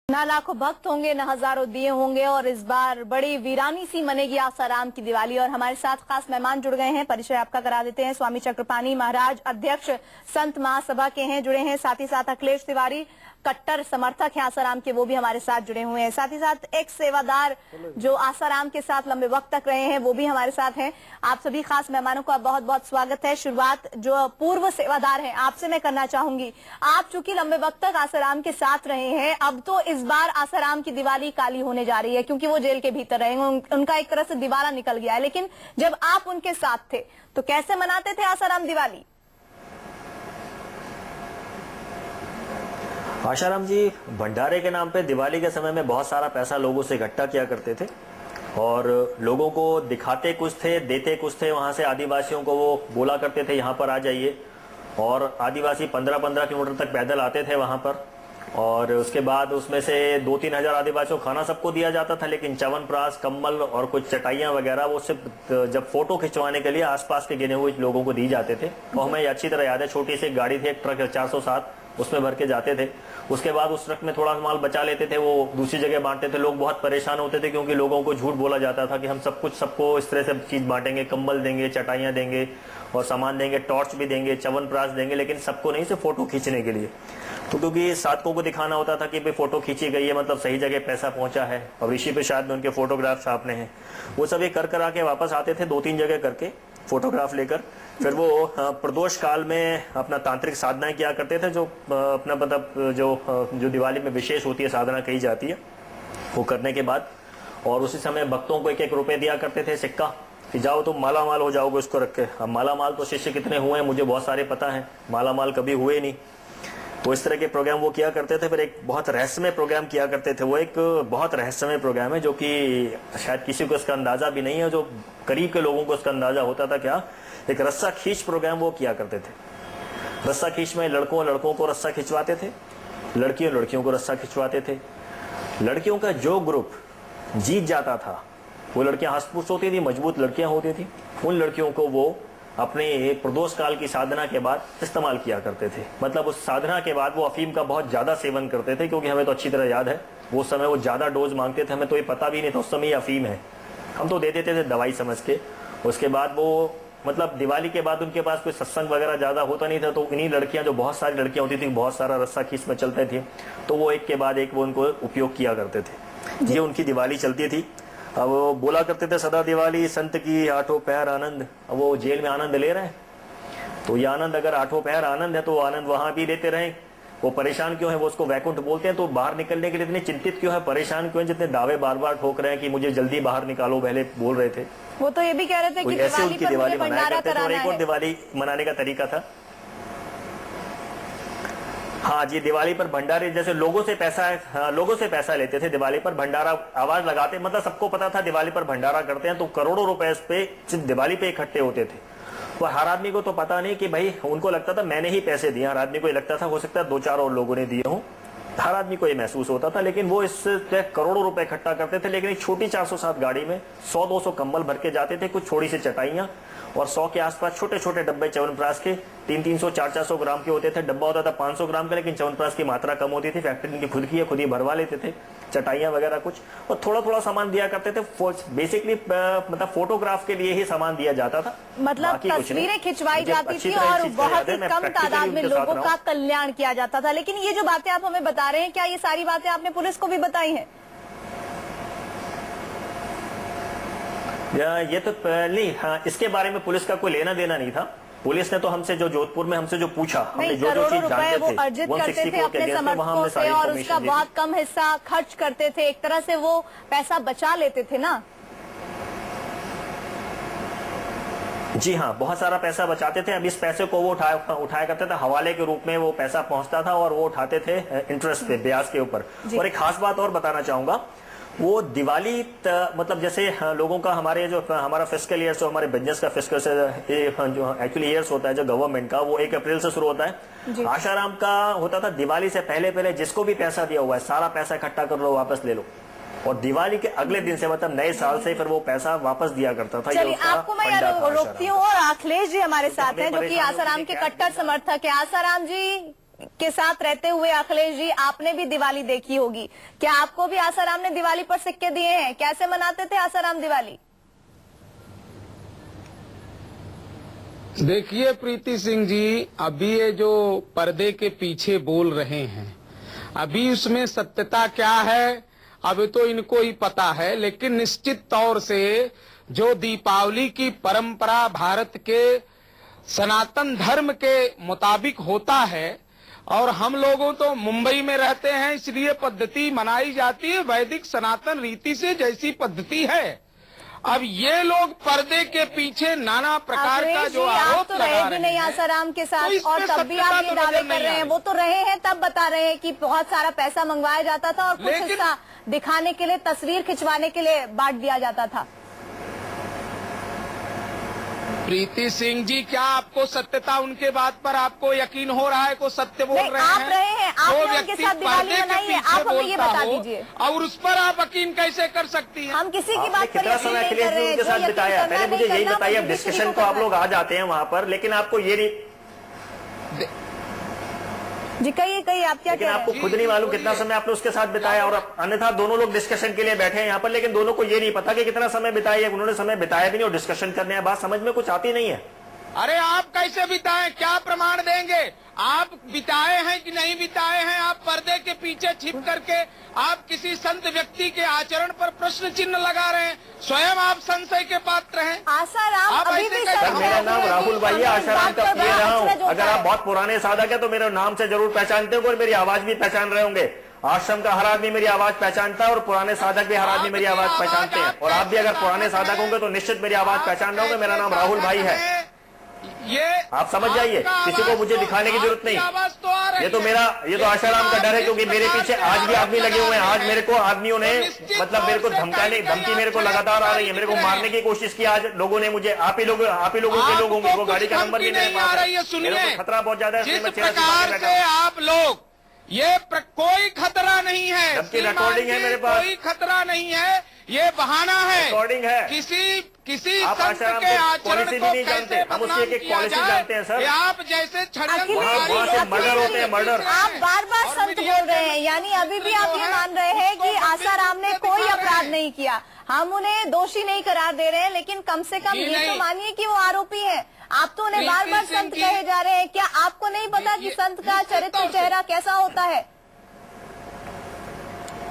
ना लाखों भक्त होंगे न हजारों दिए होंगे और इस बार बड़ी वीरानी सी मनेगी आसाराम की दिवाली। और हमारे साथ खास मेहमान जुड़ गए हैं, परिचय आपका करा देते हैं। स्वामी चक्रपाणी महाराज अध्यक्ष संत महासभा के हैं, जुड़े हैं। साथ ही साथ अखिलेश तिवारी कट्टर समर्थक हैं आसाराम के, वो भी हमारे साथ जुड़े हुए हैं। साथ ही साथ एक सेवादार जो आसाराम के साथ लंबे वक्त तक रहे हैं, वो भी हमारे साथ हैं। आप सभी खास मेहमानों का बहुत बहुत स्वागत है। शुरुआत जो पूर्व सेवादार हैं आपसे मैं करना चाहूंगी। आप चूंकि लंबे वक्त तक आसाराम के साथ रहे हैं, अब तो इस बार आसाराम की दिवाली काली होने जा रही है क्योंकि वो जेल के भीतर रहे, उनका एक तरह से दिवाला निकल गया है। लेकिन जब आप उनके साथ थे तो कैसे मनाते थे आसाराम दिवाली? आसाराम जी भंडारे के नाम पे दिवाली के समय में बहुत सारा पैसा लोगों से इकट्ठा किया करते थे और लोगों को दिखाते कुछ थे, देते कुछ थे। वहां से आदिवासियों को वो बोला करते थे यहाँ पर आ जाइए, और आदिवासी 15-15 किलोमीटर तक पैदल आते थे वहां पर। और उसके बाद उसमें से 2-3 हजार आदिवासियों को खाना सबको दिया जाता था, लेकिन च्यवनप्राश, कंबल और कुछ चटाइयां वगैरह वो सिर्फ जब फोटो खिंचवाने के लिए आसपास के गिने हुए लोगों को दी जाते थे। और हमें अच्छी तरह याद है, छोटी सी गाड़ी थी, एक ट्रक 407, उसमें भर के जाते थे। उसके बाद उस ट्रक में थोड़ा माल बचा लेते थे, वो दूसरी जगह बांटते थे। लोग बहुत परेशान होते थे क्योंकि लोगों को झूठ बोला जाता था कि हम सब कुछ सबको इस तरह से चीज बांटेंगे, कंबल देंगे, चटाइयां देंगे और सामान देंगे, टॉर्च भी देंगे, च्यवनप्राश देंगे, लेकिन सबको नहीं, सिर्फ फोटो खींचने के लिए। तो क्योंकि साधकों को दिखाना होता था कि भाई फोटो खींची गई है, मतलब सही जगह पैसा पहुंचा है और ऋषि प्रसाद में उनके फोटोग्राफ छापने हैं। वो सब ये कर आके वापस आते थे 2-3 जगह करके फोटोग्राफ लेकर। फिर वो प्रदोष काल में अपना तांत्रिक साधनाएं किया करते थे, जो अपना मतलब जो दिवाली में विशेष होती है, साधना कही जाती है, वो करने के बाद। और उसी समय भक्तों को 1-1 रुपए दिया करते थे, सिक्का, कि जाओ तुम माला माल हो जाओगे उसको रख के। अब माला माल तो शिष्य कितने हुए हैं मुझे बहुत सारे पता है, माला माल कभी हुए नहीं। तो इस तरह के प्रोग्राम वो किया करते थे। फिर एक बहुत रहस्यमय प्रोग्राम किया करते थे। वो एक बहुत रहस्यमय प्रोग्राम है जो कि शायद किसी को इसका अंदाजा भी नहीं है, जो करीब के लोगों को इसका अंदाजा होता था। क्या? एक रस्सा खींच प्रोग्राम वो किया करते थे। रस्सा खींच में लड़कों को रस्सा खिंचवाते थे, लड़कियों को रस्सा खिंचवाते थे। लड़कियों का जो ग्रुप जीत जाता था, वो लड़कियां हस्तपुष्ट होती थी, मजबूत लड़कियां होती थी, उन लड़कियों को वो अपने प्रदोष काल की साधना के बाद इस्तेमाल किया करते थे। मतलब उस साधना के बाद वो अफीम का बहुत ज्यादा सेवन करते थे, क्योंकि हमें तो अच्छी तरह याद है वो समय वो ज्यादा डोज मांगते थे। हमें तो ये पता भी नहीं था उस समय ये अफीम है, हम तो दे देते थे दवाई समझ के। उसके बाद वो मतलब दिवाली के बाद उनके पास कोई सत्संग वगैरह ज्यादा होता नहीं था, तो इन्हीं लड़कियां, जो बहुत सारी लड़कियां होती थी, बहुत सारा रस्सा खींच में चलते थे, तो वो एक के बाद एक वो उनको उपयोग किया करते थे। ये उनकी दिवाली चलती थी। अब वो बोला करते थे सदा दिवाली संत की आठों पहर आनंद। अब वो जेल में आनंद ले रहे हैं, तो ये आनंद अगर आठों पहर आनंद है तो आनंद वहां भी लेते रहे। वो परेशान क्यों है, वो उसको वैकुंठ बोलते हैं। तो बाहर निकलने के लिए इतने चिंतित क्यों है, परेशान क्यों है, जितने दावे बार बार ठोक रहे हैं कि मुझे जल्दी बाहर निकालो, पहले बोल रहे थे। वो तो ये भी कह रहे थे कि दिवाली पर मुझे भंडारा कराना है। एक और दिवाली मनाने का तरीका था, हाँ जी, दिवाली पर भंडारे, जैसे लोगों से पैसा लेते थे दिवाली पर, भंडारा आवाज लगाते, मतलब सबको पता था दिवाली पर भंडारा करते हैं, तो करोड़ों रुपए इस पे सिर्फ दिवाली पे इकट्ठे होते थे। और हर आदमी को तो पता नहीं कि भाई, उनको लगता था मैंने ही पैसे दिए, हर आदमी को ये लगता था हो सकता है 2-4 और लोगों ने दिए हों, हर आदमी को ये महसूस होता था। लेकिन वो इस करोड़ों रुपए इकट्ठा करते थे। लेकिन एक छोटी 407 गाड़ी में 100-200 कंबल भर के जाते थे, कुछ छोटी सी चटाइयां और 100 के आसपास छोटे छोटे डब्बे च्यवनप्राश के, 300-400 ग्राम के होते थे। डब्बा होता था 500 ग्राम का, लेकिन च्यवनप्राश की मात्रा कम होती थी, फैक्ट्री इनकी खुद की है, खुद ही भरवा लेते थे, चटाइयां वगैरह कुछ, और थोड़ा थोड़ा सामान दिया करते थे। बेसिकली मतलब फोटोग्राफ के लिए ही सामान दिया जाता था, मतलब तस्वीरें खिंचवाई जाती थी और बहुत ही कम तादाद में लोगों का कल्याण किया जाता था। लेकिन ये जो बातें आप हमें बता रहे हैं, क्या ये सारी बातें आपने पुलिस को भी बताई हैं? ये तो नहीं, हाँ, इसके बारे में पुलिस का कोई लेना देना नहीं था। पुलिस ने तो हमसे जो जोधपुर में हमसे जो पूछा, हमने जो चीज जानते वो अर्जित करते थे अपने समर्थकों से और उसका बहुत कम हिस्सा खर्च करते थे, एक तरह से वो पैसा बचा लेते थे ना? जी हाँ, बहुत सारा पैसा बचाते थे। अब इस पैसे को वो उठाया करते थे, हवाले के रूप में वो पैसा पहुंचता था और वो उठाते थे इंटरेस्ट पे, ब्याज के ऊपर। और एक खास बात और बताना चाहूंगा, वो दिवाली मतलब जैसे लोगों का, हमारे जो हमारा फिस्कल ईयर्स, जो हमारे बिजनेस का फिस्कल से जो एक्चुअली ईयर्स होता है जो गवर्नमेंट का, वो 1 अप्रैल से शुरू होता है। आसाराम का होता था दिवाली से पहले जिसको भी पैसा दिया हुआ है सारा पैसा इकट्ठा कर लो, वापस ले लो, और दिवाली के अगले दिन से, मतलब नए साल से, फिर वो पैसा वापस दिया करता था। चलिए, आपको मैं रोकती हूँ और अखिलेश जी हमारे साथ हैं, जो कि आसाराम के कट्टर समर्थक है। आसाराम जी, के साथ रहते हुए अखिलेश जी, आपने भी दिवाली देखी होगी, क्या आपको भी आसाराम ने दिवाली पर सिक्के दिए हैं? कैसे मनाते थे आसाराम दिवाली? देखिए प्रीति सिंह जी, अभी ये जो पर्दे के पीछे बोल रहे हैं, अभी उसमें सत्यता क्या है अभी तो इनको ही पता है। लेकिन निश्चित तौर से जो दीपावली की परंपरा भारत के सनातन धर्म के मुताबिक होता है, और हम लोगों तो मुंबई में रहते हैं इसलिए पद्धति मनाई जाती है वैदिक सनातन रीति से जैसी पद्धति है। अब ये लोग पर्दे के पीछे नाना प्रकार का जो आरोप तो लगा रहे भी रहे नहीं हैं, आसाराम के साथ, तो और तब भी आप ये दावे कर रहे हैं। वो तो रहे हैं, तब बता रहे हैं कि बहुत सारा पैसा मंगवाया जाता था और कुछ हिस्सा दिखाने के लिए, तस्वीर खिंचवाने के लिए बांट दिया जाता था। प्रीति सिंह जी, क्या आपको सत्यता उनके बात पर आपको यकीन हो रहा है को सत्य बोल रहे हैं? आप रहे हैं, आपने उनके साथ दिवाली मनाई है, आप हमें ये बता दीजिए। और उस पर आप यकीन कैसे कर सकती हैं? हम किसी की बात पर कितना समय अखिलेश जी उनके साथ बिताया? पहले मुझे यही बताइए। अब डिस्कशन को आप लोग आ जाते हैं वहां पर, लेकिन आपको ये नहीं जी, कहिए आप क्या कह रहे हैं? आपको खुद नहीं मालूम कितना समय आपने उसके साथ बिताया, और अन्यथा दोनों लोग डिस्कशन के लिए बैठे हैं यहाँ पर, लेकिन दोनों को ये नहीं पता कि कितना समय बिताया। उन्होंने समय बिताया भी नहीं और डिस्कशन करने हैं, बात समझ में कुछ आती नहीं है। अरे आप कैसे बिताए, क्या प्रमाण देंगे? आप बिताए हैं कि नहीं बिताए हैं? आप पर्दे के पीछे छिप करके आप किसी संत व्यक्ति के आचरण पर प्रश्न चिन्ह लगा रहे हैं। स्वयं आप संशय के पात्र हैं। आसाराम अभी भी सर, मेरा नाम राहुल भाई है, आसाराम का पीए रहा हूँ। अगर आप बहुत पुराने साधक है तो मेरे नाम से जरूर पहचानते होंगे और मेरी आवाज भी पहचान रहे होंगे। आश्रम का हर आदमी मेरी आवाज पहचानता है और पुराने साधक भी हर आदमी मेरी आवाज पहचानते हैं। और आप भी अगर पुराने साधक होंगे तो निश्चित मेरी आवाज पहचान रहे होंगे। मेरा नाम राहुल भाई है, ये आप समझ जाइए, किसी को मुझे दिखाने की जरूरत नहीं। ये तो आसाराम का डर है, क्योंकि मेरे पीछे आज भी आदमी लगे हुए हैं। आज मेरे को आदमियों ने मतलब मेरे को धमकी मेरे को लगातार आ रही है, मेरे को मारने की कोशिश की आज लोगों ने मुझे। आप ही लोगों के लोग होंगे, वो गाड़ी का नंबर भी मेरे पास है। मेरे को खतरा बहुत ज्यादा है। जिस प्रकार से आप लोग कोई खतरा नहीं है, रिकॉर्डिंग है मेरे पास, कोई खतरा नहीं है, ये बहाना है, रिकॉर्डिंग है। किसी संत के आचरण को नहीं जानते, हम उसकी एक पॉलिसी जानते हैं सर। आप जैसे मर्डर होते हैं, मर्डर। आप बार संत बोल रहे हैं, यानी अभी भी आप ये मान रहे हैं कि आसाराम ने कोई अपराध नहीं किया। हम उन्हें दोषी नहीं करार दे रहे हैं, लेकिन कम से कम ये तो मानिए कि वो आरोपी है। आप तो उन्हें बार संत कहे जा रहे हैं। क्या आपको नहीं पता कि संत का चरित्र चेहरा कैसा होता है?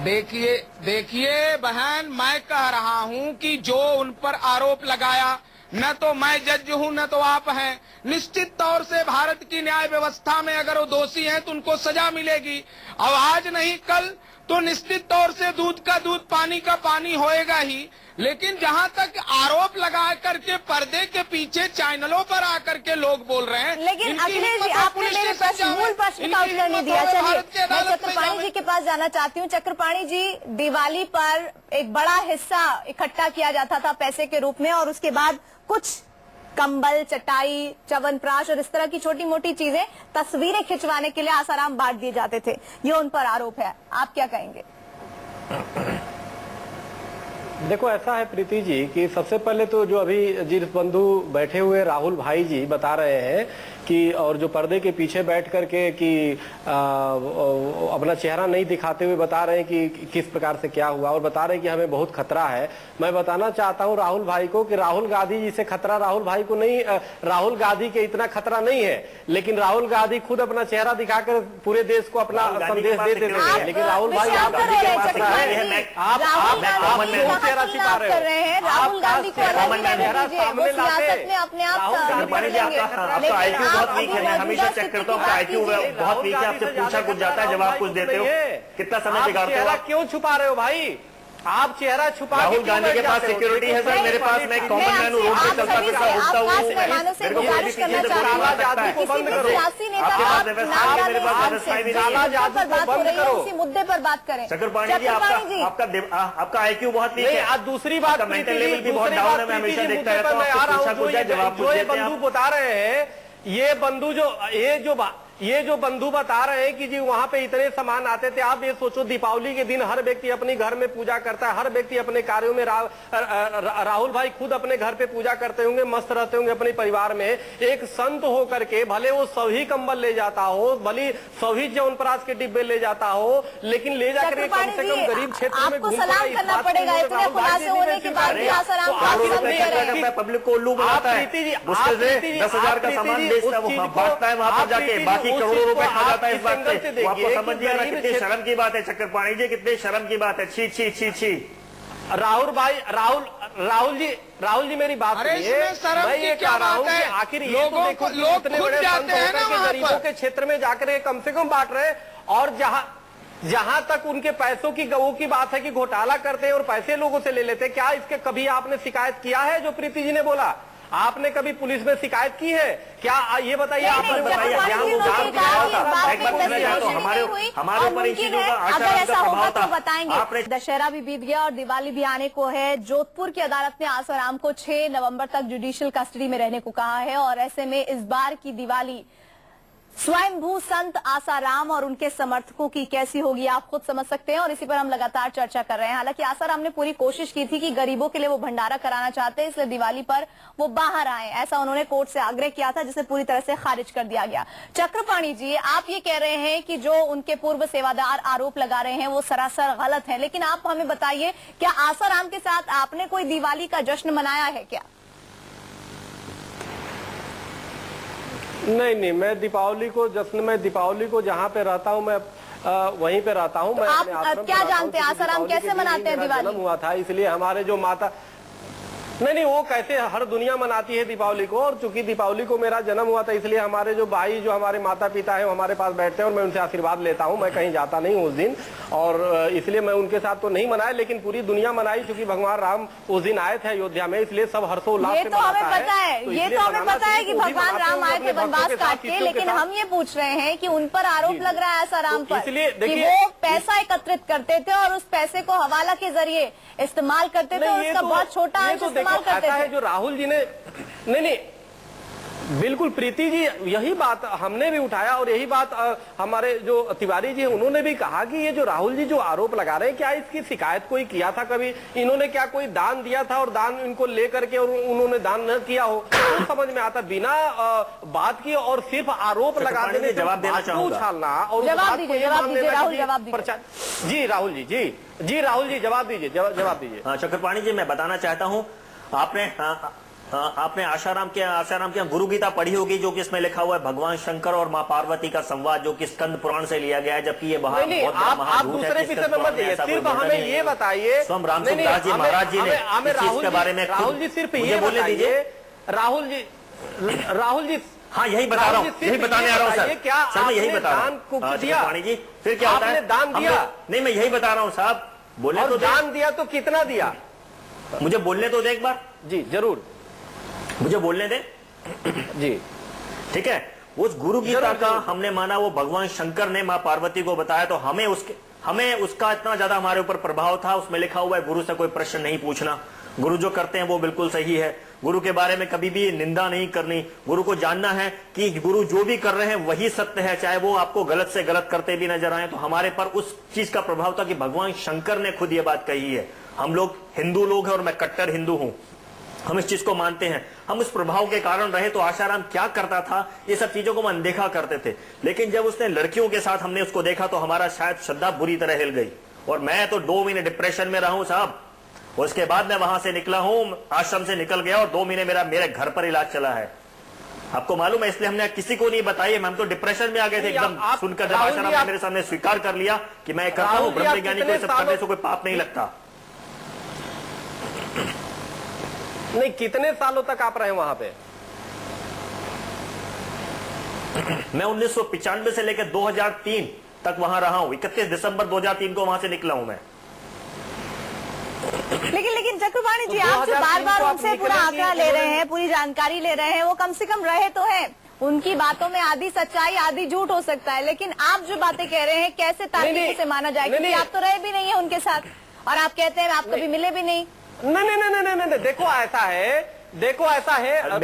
देखिए बहन, मैं कह रहा हूं कि जो उन पर आरोप लगाया, न तो मैं जज हूं न तो आप हैं। निश्चित तौर से भारत की न्याय व्यवस्था में अगर वो दोषी हैं तो उनको सजा मिलेगी। अब आज नहीं कल तो निश्चित तौर से दूध का दूध पानी का पानी होएगा ही। लेकिन जहां तक आरोप लगा करके पर्दे के पीछे चैनलों पर आकर के लोग बोल रहे हैं, लेकिन अखिलेश जी, आपने मेरे मूल प्रश्न का उत्तर नहीं दिया। चलिए मैं चक्रपाणी जी के पास जाना चाहती हूँ। चक्रपाणी जी, दिवाली पर एक बड़ा हिस्सा इकट्ठा किया जाता था पैसे के रूप में, और उसके बाद कुछ कंबल, चटाई, च्यवनप्राश और इस तरह की छोटी मोटी चीजें तस्वीरें खिंचवाने के लिए आसाराम बांट दिए जाते थे। ये उन पर आरोप है, आप क्या कहेंगे? देखो, ऐसा है प्रीति जी कि सबसे पहले तो जो अभी जिस बंधु बैठे हुए राहुल भाई जी बता रहे हैं कि, और जो पर्दे के पीछे बैठ करके कि अपना चेहरा नहीं दिखाते हुए बता रहे हैं कि किस प्रकार से क्या हुआ, और बता रहे हैं कि हमें बहुत खतरा है। मैं बताना चाहता हूं राहुल भाई को कि राहुल गांधी जी से खतरा राहुल भाई को नहीं, राहुल गांधी के इतना खतरा नहीं है। लेकिन राहुल गांधी खुद अपना चेहरा दिखाकर पूरे देश को अपना संदेश दे देते हैं। लेकिन राहुल भाई आप चेहरा छिपा रहे हैं। राहुल गांधी को सियासत में अपने आप बहुत वीक है। मैं हमेशा चेक करता हूँ, आपका आईक्यू बहुत वीक है। आपसे पूछा कुछ जाता है, जवाब कुछ देते हो। कितना समय बिगाड़ते हो? क्यों छुपा रहे हो भाई? आप चेहरा छुपा। राहुल गांधी के पास सिक्योरिटी है सर, मेरे पास मैं कॉमन मैन हूँ, रोड पे चलता फिरता उठता हूँ। मेरे को कोई भी पीछे से गोली मार सकता है। इसी मुद्दे पर बात करें। चक्रपाणी जी, आपका आईक्यू बहुत वीक है। आज दूसरी बात, मेंटल लेवल भी बहुत डाउन है। मैं हमेशा देखता रहता हूँ, पूछा कुछ जाए जवाब कुछ देते हैं। बंधु बता रहे हैं, ये बंधु जो ये जो बंधु बता रहे हैं कि जी वहां पे इतने सामान आते थे, आप ये सोचो दीपावली के दिन हर व्यक्ति अपने घर में पूजा करता है, हर व्यक्ति अपने कार्यों में राहुल भाई खुद अपने घर पे पूजा करते होंगे, मस्त रहते होंगे अपने परिवार में। एक संत हो करके भले वो सभी कंबल ले जाता हो, भले सभी च्यवनप्राश के डिब्बे ले जाता हो, लेकिन ले जाकर कम से कम गरीब क्षेत्र में आपको सलाम करना पड़ेगा। इतने खुलासे होने के बाद भी आसाराम पब्लिक को उल्लू बनाता है, मुश्किल से 10,000 का सामान बेचता है, वो बांटता है वहां पर जाके, बाकी करोड़ों रुपए खा जाता है इस बात से। आपको समझ नहीं आ रहा कितनी शर्म की बात है चक्रपाणी जी, कितनी शर्म की बात है। छी छी छी छी। राहुल भाई, राहुल जी मेरी बात सुनिए। मैं ये कह रहा हूँ कि आखिर ये तो देखो इतने बड़े संत होकर के गरीबों के क्षेत्र में जाकर कम से कम बांट रहे, और जहां तक उनके पैसों की गऊ की बात है कि घोटाला करते हैं और पैसे लोगों से ले लेते हैं, क्या इसके कभी आपने शिकायत किया है? जो प्रीति जी ने बोला, आपने कभी पुलिस में शिकायत की है क्या? ये बताइए। आपने बताइए हमारे ऊपर इन चीजों का अगर ऐसा होगा तो आपने बताएंगे। दशहरा भी बीत गया और दिवाली भी आने को है। जोधपुर की अदालत ने आसाराम को 6 नवंबर तक जुडिशियल कस्टडी में रहने को कहा है, और ऐसे में इस बार की दिवाली स्वयंभू संत आसाराम और उनके समर्थकों की कैसी होगी आप खुद समझ सकते हैं, और इसी पर हम लगातार चर्चा कर रहे हैं। हालांकि आसाराम ने पूरी कोशिश की थी कि गरीबों के लिए वो भंडारा कराना चाहते हैं, इसलिए दिवाली पर वो बाहर आए, ऐसा उन्होंने कोर्ट से आग्रह किया था, जिसे पूरी तरह से खारिज कर दिया गया। चक्रपाणी जी, आप ये कह रहे हैं कि जो उनके पूर्व सेवादार आरोप लगा रहे हैं वो सरासर गलत है, लेकिन आप हमें बताइए, क्या आसाराम के साथ आपने कोई दिवाली का जश्न मनाया है क्या? नहीं, मैं दीपावली को जहाँ पे रहता हूँ, मैं वहीं पे रहता हूँ। मैं आप क्या जानते हैं आसाराम कैसे मनाते हैं दिवाली? जन्म हुआ था, इसलिए हमारे जो माता नहीं वो कैसे हर दुनिया मनाती है दीपावली को, और चूंकि दीपावली को मेरा जन्म हुआ था इसलिए हमारे जो भाई, जो हमारे माता पिता है, वो हमारे पास बैठते हैं और मैं उनसे आशीर्वाद लेता हूं। मैं कहीं जाता नहीं उस दिन, और इसलिए मैं उनके साथ तो नहीं मनाया, लेकिन पूरी दुनिया मनाई, क्योंकि भगवान राम उस दिन आए थे अयोध्या में, इसलिए सब हर्षोल्लास से मनाता है। ये तो हमें पता है कि भगवान राम आए थे वनवास काट के, लेकिन हम ये पूछ रहे हैं कि उन पर आरोप लग रहा है आसाराम पर कि वो पैसा एकत्रित करते थे और उस पैसे को हवाला के जरिए इस्तेमाल करते थे, और उसका बहुत छोटा अंश इस्तेमाल करते थे। जो राहुल जी ने नहीं, बिल्कुल प्रीति जी, यही बात हमने भी उठाया, और यही बात हमारे जो तिवारी जी हैं उन्होंने भी कहा कि ये जो राहुल जी जो आरोप लगा रहे हैं, क्या इसकी शिकायत कोई किया था कभी? इन्होंने क्या कोई दान दिया था और दान इनको लेकर के और उन्होंने दान न किया हो तो समझ में आता? बिना बात की और सिर्फ आरोप लगा देने, जवाब देना चाहूंगा, उछालना और जवाब दीजिए जी राहुल जी जवाब दीजिए। चक्रपाणी जी, मैं बताना चाहता हूँ, आपने आसाराम के गुरु गीता पढ़ी होगी, जो कि इसमें लिखा हुआ है भगवान शंकर और मां पार्वती का संवाद, जो कि स्कंद पुराण से लिया गया है, जबकि ये आप दूसरे विषय में मत जाइए, सिर्फ हमें ये बताइए। स्वयं रामचंद्रदास जी महाराज जी ने इस चीज के बारे में राहुल जी सिर्फ ये बोलने दीजिए। राहुल जी हाँ, यही बता रहा हूँ, यही बताने आ रहा हूँ सर। क्या सर मैं यही बता रहा हूँ चक्रपाणी जी, फिर क्या होता है? दान दिया? नहीं, मैं यही बता रहा हूँ साहब, बोले तो दान दिया तो कितना दिया? मुझे बोलने तो दे एक बार। जी जरूर, मुझे बोलने दे जी। ठीक है, उस गुरु गीता का हमने माना वो भगवान शंकर ने मां पार्वती को बताया, तो हमें उसका इतना ज्यादा हमारे ऊपर प्रभाव था। उसमें लिखा हुआ है गुरु से कोई प्रश्न नहीं पूछना, गुरु जो करते हैं वो बिल्कुल सही है, गुरु के बारे में कभी भी निंदा नहीं करनी, गुरु को जानना है कि गुरु जो भी कर रहे हैं वही सत्य है, चाहे वो आपको गलत से गलत करते भी नजर आए। तो हमारे पर उस चीज का प्रभाव था कि भगवान शंकर ने खुद ये बात कही है। हम लोग हिंदू लोग हैं और मैं कट्टर हिंदू हूं, हम इस चीज को मानते हैं। हम उस प्रभाव के कारण रहे, तो आसाराम क्या करता था, ये सब चीजों को हम अनदेखा करते थे। लेकिन जब उसने लड़कियों के साथ हमने उसको देखा, तो हमारा शायद श्रद्धा बुरी तरह हिल गई, और मैं तो 2 महीने डिप्रेशन में रहा हूं साहब। उसके बाद मैं वहां से निकला हूं, आश्रम से निकल गया, और 2 महीने मेरे घर पर इलाज चला है। आपको मालूम है, इसलिए हमने किसी को नहीं बताई। हम तो डिप्रेशन में आ गए थे एकदम सुनकर, जब आसाराम ने मेरे सामने स्वीकार कर लिया कि मैं करता हूं, ब्रह्मज्ञानी को सब करने से कोई पाप नहीं लगता। नहीं, कितने सालों तक आप रहे वहां पे? मैं 1995 से लेकर 2003 तक वहां रहा हूं। 31 दिसंबर 2003 को वहां से निकला हूं मैं। लेकिन चक्रपाणी जी, आप जो बार-बार उनसे पूरा आंकड़ा ले रहे हैं, पूरी जानकारी ले रहे हैं, वो कम से कम रहे तो हैं। उनकी बातों में आधी सच्चाई आधी झूठ हो सकता है, लेकिन आप जो बातें कह रहे हैं कैसे तार्किक से माना जाए? क्योंकि आप तो रहे भी नहीं है उनके साथ, और आप कहते हैं आप कभी मिले भी नहीं। नहीं, देखो ऐसा है